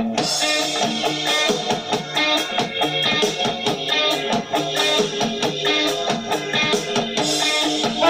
And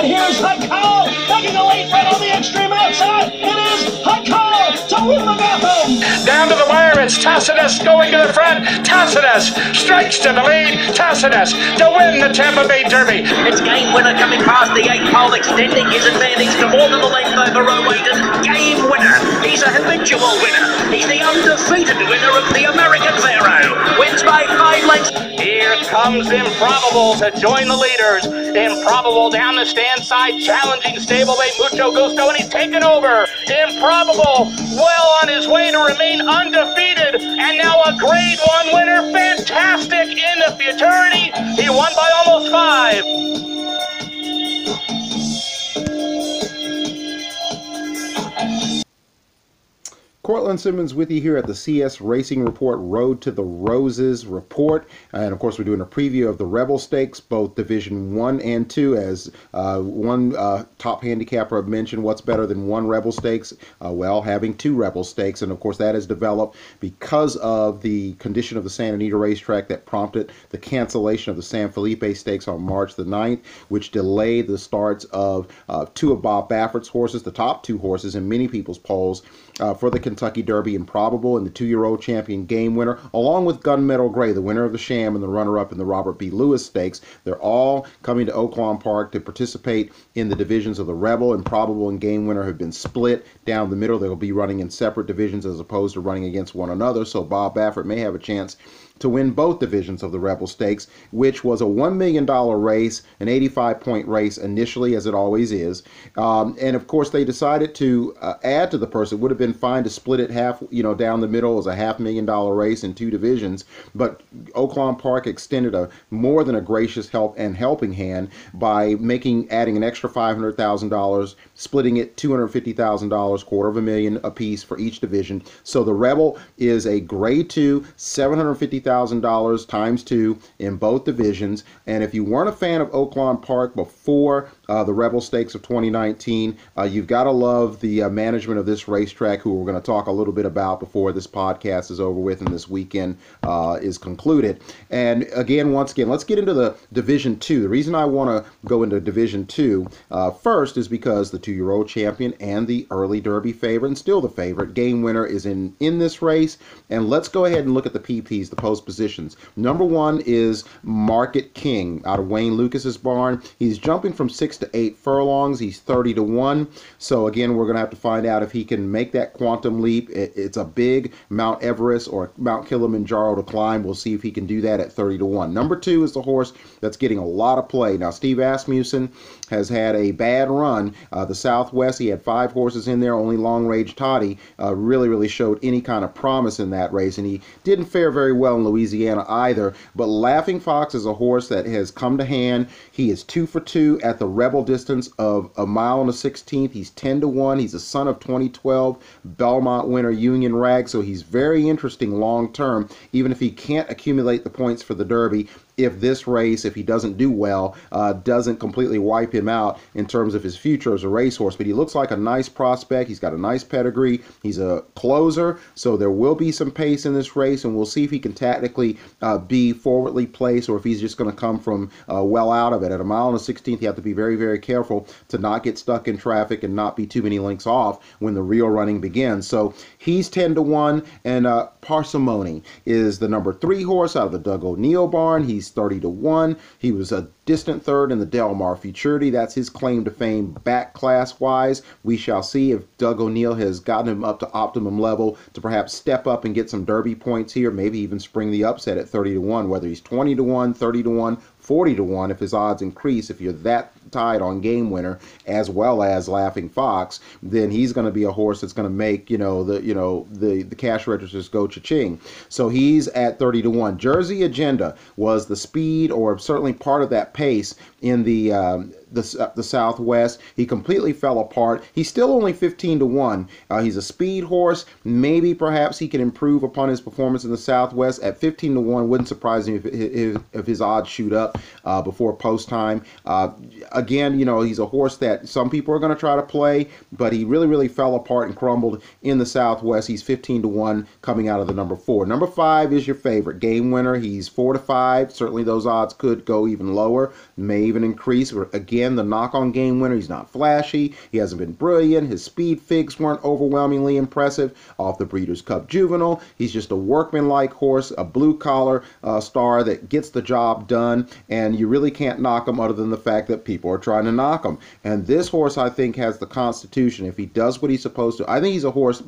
here's Hudcall making a late run on the extreme outside. It is Hudcall to win the Gotham. Down to the wire, it's Tacitus going to the front. Tacitus strikes to the lead. Tacitus to win the Tampa Bay Derby. It's Game Winner coming past the 8th pole, extending his advantage to more than the length over Rowayton. Game Winner. He's a habitual winner. He's the undefeated winner of the American Pharaoh. Wins by 5 lengths. Here comes Improbable to join the leaders. Improbable down the stand side, challenging stablemate Mucho Gusto, and he's taken over. Improbable well on his way to remain undefeated, and now a Grade 1 winner. Fantastic in the futurity. He won by almost 5. Cortland Simmons with you here at the CS Racing Report Road to the Roses report. And of course, we're doing a preview of the Rebel Stakes, both Division 1 and 2. As one top handicapper mentioned, what's better than one Rebel Stakes? Well, having 2 Rebel Stakes. And of course, that is developed because of the condition of the Santa Anita racetrack that prompted the cancellation of the San Felipe Stakes on March the 9th, which delayed the starts of 2 of Bob Baffert's horses, the top 2 horses in many people's polls, for the Kentucky Derby, Improbable and the 2-year-old champion Game Winner, along with Gunmetal Gray, the winner of the Sham and the runner-up in the Robert B. Lewis Stakes. They're all coming to Oaklawn Park to participate in the divisions of the Rebel. Improbable and Game Winner have been split down the middle. They'll be running in separate divisions as opposed to running against one another, so Bob Baffert may have a chance to win both divisions of the Rebel Stakes, which was a $1 million race, an 85-point race initially, as it always is. And of course, they decided to add to the purse. It would have been fine to split it half, down the middle as a $500,000 race in 2 divisions. But Oaklawn Park extended a more than a gracious help and helping hand by adding an extra $500,000, splitting it $250,000, $250,000 apiece for each division. So the Rebel is a Grade 2, $750,000 times 2 in both divisions. And if you weren't a fan of Oaklawn Park before the Rebel Stakes of 2019, you've got to love the management of this racetrack, who we're going to talk a little bit about before this podcast is over with and this weekend is concluded. And again, once again, let's get into the Division 2. The reason I want to go into Division 2 first is because the 2-year-old champion and the early Derby favorite, and still the favorite, Game Winner, is in this race. And let's go ahead and look at the PPs, the post positions. Number 1 is Market King out of Wayne Lucas's barn. He's jumping from 6 to 8 furlongs. He's 30 to 1. So again, we're going to have to find out if he can make that quantum leap. It's a big Mount Everest or Mount Kilimanjaro to climb. We'll see if he can do that at 30 to 1. Number 2 is the horse that's getting a lot of play. Now, Steve Asmussen has had a bad run. The Southwest, he had 5 horses in there. Only Long Range Toddy really showed any kind of promise in that race, and he didn't fare very well in Louisiana either. But Laughing Fox is a horse that has come to hand. He is 2 for 2 at the Rebel distance of 1 mile and a 16th. He's 10 to 1. He's a son of 2012 Belmont winner Union Rag, so he's very interesting long term, even if he can't accumulate the points for the Derby. If this race, if he doesn't do well, doesn't completely wipe him out in terms of his future as a racehorse. But he looks like a nice prospect. He's got a nice pedigree. He's a closer, so there will be some pace in this race, and we'll see if he can tactically be forwardly placed, or if he's just going to come from well out of it. At 1 mile and a 16th, you have to be very careful to not get stuck in traffic and not be too many lengths off when the real running begins. So he's 10 to 1, and Parsimony is the number 3 horse out of the Doug O'Neill barn. He's 30 to 1. He was a distant third in the Del Mar Futurity. That's his claim to fame back class wise. We shall see if Doug O'Neill has gotten him up to optimum level to perhaps step up and get some Derby points here, maybe even spring the upset at 30 to 1, whether he's 20 to 1, 30 to 1, 40 to 1 if his odds increase. If you're that tied on Game Winner as well as Laughing Fox, then he's going to be a horse that's going to make the cash registers go cha-ching. So he's at 30 to 1. Jersey Agenda was the speed, or certainly part of that pace in the the Southwest. He completely fell apart. He's still only 15-1. He's a speed horse. Maybe perhaps he can improve upon his performance in the Southwest. At 15-1, wouldn't surprise me if his odds shoot up before post time. Again, you know, he's a horse that some people are going to try to play, but he really fell apart and crumbled in the Southwest. He's 15-1 coming out of the number 4. Number 5 is your favorite, Game Winner. He's 4-5. Certainly those odds could go even lower, may even increase. Again, the knock on Game Winner, he's not flashy. He hasn't been brilliant. His speed figs weren't overwhelmingly impressive off the Breeders' Cup Juvenile. He's just a workmanlike horse, a blue-collar star that gets the job done, and you really can't knock him other than the fact that people are trying to knock him. And this horse, I think, has the constitution. If he does what he's supposed to, I think he's a horse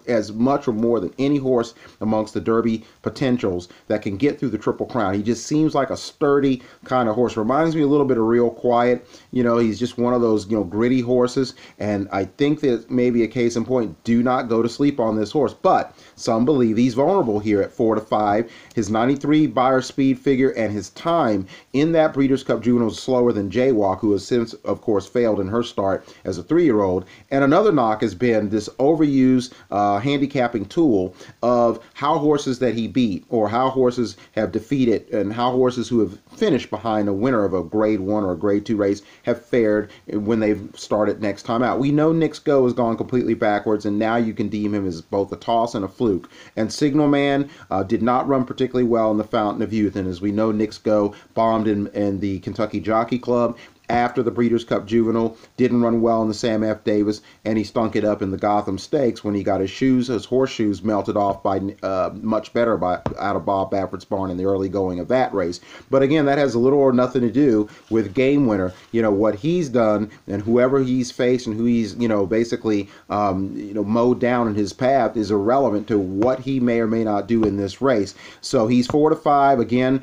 as much or more than any horse amongst the Derby potentials that can get through the Triple Crown. He just seems like a sturdy kind of horse. Reminds me a little bit of Real Quiet. You know, he's just one of those, you know, gritty horses, and I think that maybe a case in point, do not go to sleep on this horse. But some believe he's vulnerable here at 4-5. His 93 Beyer speed figure and his time in that Breeders' Cup Juvenile is slower than Jaywalk, who has since, of course, failed in her start as a 3-year-old. And another knock has been this overused handicapping tool of how horses that he beat, or how horses have defeated, and how horses who have finished behind a winner of a Grade 1 or a Grade 2 race have fared when they've started next time out. We know Nick's Go has gone completely backwards, and now you can deem him as both a toss and a fluke. And Signal Man did not run particularly well in the Fountain of Youth, and as we know, Nick's Go bombed in the Kentucky Jockey Club after the Breeders' Cup Juvenile, didn't run well in the Sam F. Davis, and he stunk it up in the Gotham Stakes when he got his horseshoes melted off by much better out of Bob Baffert's barn in the early going of that race. But again, that has little or nothing to do with Game Winner. You know, what he's done and whoever he's faced and who he's, you know, basically, mowed down in his path is irrelevant to what he may or may not do in this race. So he's 4-5. Again,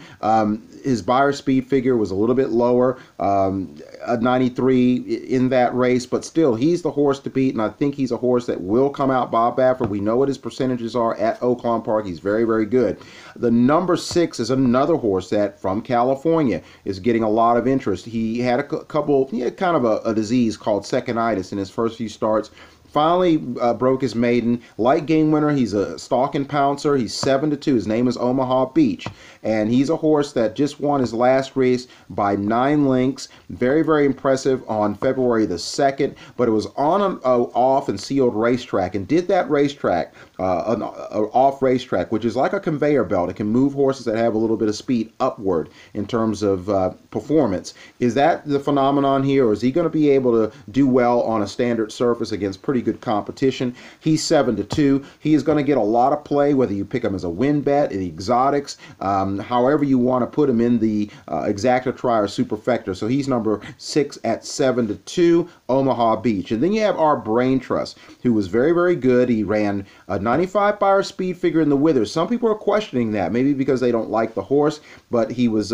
his Beyer speed figure was a little bit lower, a 93 in that race, but still, he's the horse to beat, and I think he's a horse that will come out Bob Baffert. We know what his percentages are at Oaklawn Park. He's very good. The number 6 is another horse that, from California, is getting a lot of interest. He had a couple, kind of a disease called seconitis in his first few starts. Finally broke his maiden. Like Game Winner, he's a stalk and pouncer. He's 7-2. His name is Omaha Beach, and he's a horse that just won his last race by 9 lengths. Very impressive on February the 2nd, but it was on an off and sealed racetrack, and did that racetrack, an off racetrack, which is like a conveyor belt. It can move horses that have a little bit of speed upward in terms of performance. Is that the phenomenon here, or is he going to be able to do well on a standard surface against pretty good competition? He's 7-2. He is going to get a lot of play, whether you pick him as a win bet, in the exotics, however you want to put him in the exacta try or superfecta. So he's number 6 at 7-2, Omaha Beach. And then you have OURBRAINTRUST, who was very good. He ran a 95 Beyer speed figure in the Withers. Some people are questioning that, maybe because they don't like the horse, but he was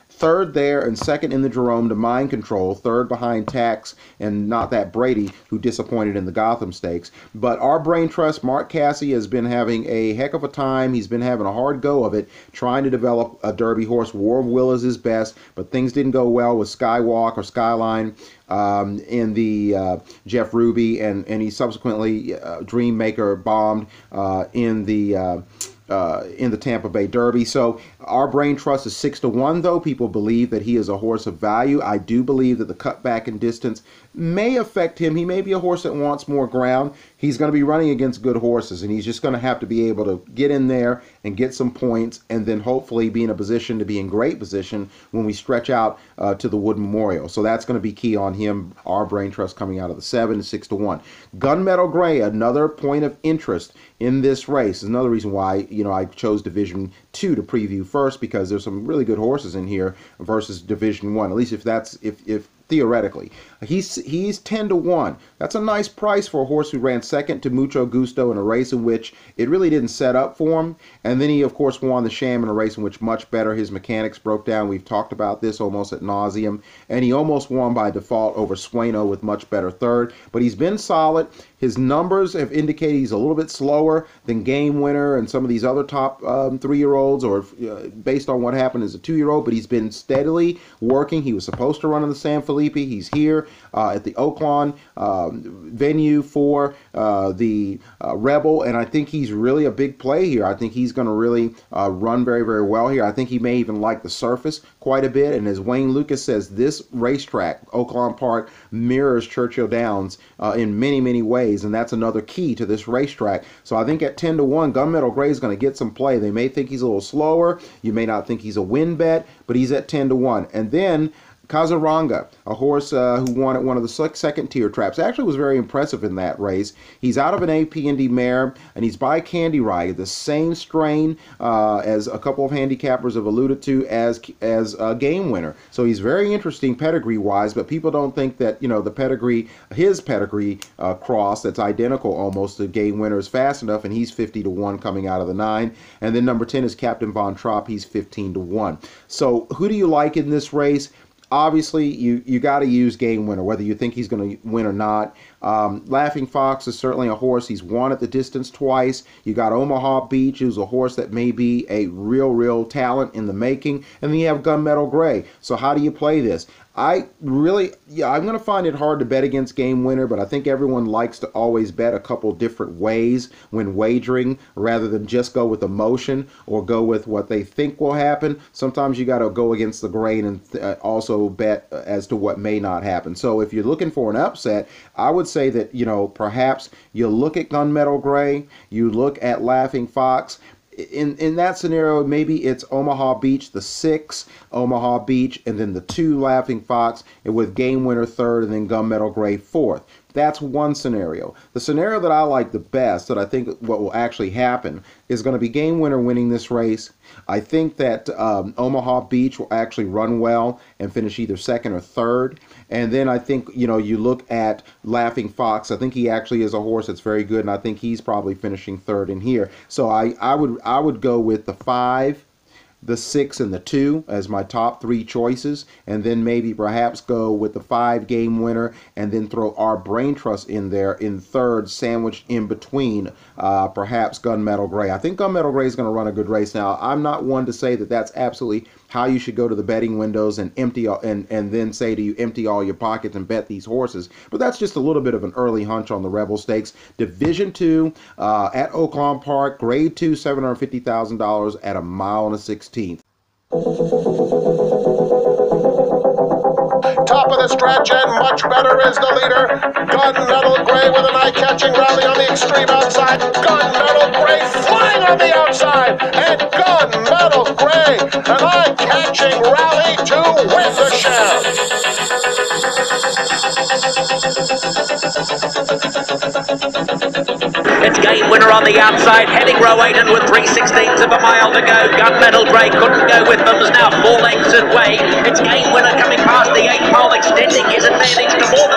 third there and second in the Jerome to Mind Control, third behind Tax and Not That Brady, who disappointed in the Gotham Stakes. But OURBRAINTRUST, Mark Casse, has been having a heck of a time. He's been having a hard go of it, trying to develop a Derby horse. War of Will is his best, but things didn't go well with Skywalk or Skyline in the Jeff Ruby, and he subsequently, Dreammaker, bombed in the Tampa Bay Derby. So OURBRAINTRUST is 6-1, though. People believe that he is a horse of value. I do believe that the cutback in distance may affect him. He may be a horse that wants more ground. He's going to be running against good horses, and he's just going to have to be able to get in there and get some points, and then hopefully be in a position to be in great position when we stretch out to the Wood Memorial. So that's going to be key on him. OURBRAINTRUST coming out of the 7, 6-1. GUNMETAL GRAY, another point of interest in this race. Is another reason why, I chose Division 2 to preview first, because there's some really good horses in here versus Division 1. At least if theoretically. He's 10-1. That's a nice price for a horse who ran second to Mucho Gusto in a race in which it really didn't set up for him. And then he, of course, won the Sham in a race in which much better. His mechanics broke down. We've talked about this almost ad nauseum. And he almost won by default over Sueno with much better third. But he's been solid. His numbers have indicated he's a little bit slower than Game Winner and some of these other top 3-year-olds, or based on what happened as a 2-year-old. But he's been steadily working. He was supposed to run in the San Felipe Felipe. He's here at the Oaklawn venue for the Rebel, and I think he's really a big play here. I think he's going to really run very, very well here. I think he may even like the surface quite a bit, and as Wayne Lucas says, this racetrack, Oaklawn Park, mirrors Churchill Downs in many, many ways, and that's another key to this racetrack. So I think at 10-1, Gunmetal Gray is going to get some play. They may think he's a little slower. You may not think he's a win bet, but he's at 10-1. And then Kazaranga, a horse who won at one of the second tier traps, actually was very impressive in that race. He's out of an AP&D mare, and he's by Candy Ride, the same strain as a couple of handicappers have alluded to as a game winner. So he's very interesting pedigree-wise, but people don't think that, you know, the pedigree, his pedigree cross that's identical almost to game winner is fast enough, and he's 50-1 coming out of the 9. And then number 10 is Captain Von Trapp. He's 15-1. So who do you like in this race? Obviously, you got to use game winner, whether you think he's going to win or not. Laughing Fox is certainly a horse. He's won at the distance twice. You got Omaha Beach, who's a horse that may be a real talent in the making. And then you have Gunmetal Gray. So how do you play this? I'm going to find it hard to bet against game winner, but I think everyone likes to always bet a couple different ways when wagering rather than just go with emotion or go with what they think will happen. Sometimes you got to go against the grain and also bet as to what may not happen. So if you're looking for an upset, I would say that, you know, perhaps you look at Gunmetal Gray, you look at Laughing Fox. In that scenario, maybe it's Omaha Beach, the 6, Omaha Beach, and then the 2 Laughing Fox, and with game winner 3rd, and then Gunmetal Gray 4th. That's one scenario. The scenario that I like the best, that I think what will actually happen, is going to be game winner winning this race. I think that Omaha Beach will actually run well and finish either 2nd or 3rd. And then I think, you know, you look at Laughing Fox. I think he actually is a horse that's very good, and I think he's probably finishing 3rd in here. So I would go with the 5, the 6, and the 2 as my top 3 choices, and then maybe perhaps go with the 5 game winner and then throw OURBRAINTRUST in there in 3rd, sandwiched in between perhaps Gunmetal Gray. I think Gunmetal Gray is going to run a good race. Now, I'm not one to say that that's absolutely how you should go to the betting windows and empty and then say to you, empty all your pockets and bet these horses, but that's just a little bit of an early hunch on the Rebel Stakes. Division 2 at Oaklawn Park, Grade 2, $750,000 at 1 1/16. Top of the stretch and much better is the leader. Gunmetal Gray with an eye-catching rally on the extreme outside. Gunmetal Gray flying on the outside. And Gunmetal Gray, an eye-catching rally to win the Sham. It's game winner on the outside, heading row 8 and with 3/16 of a mile to go. Gunmetal Gray couldn't go with them, is now 4 lengths away. It's game winner coming past the 8 pole, extending his advantage to more than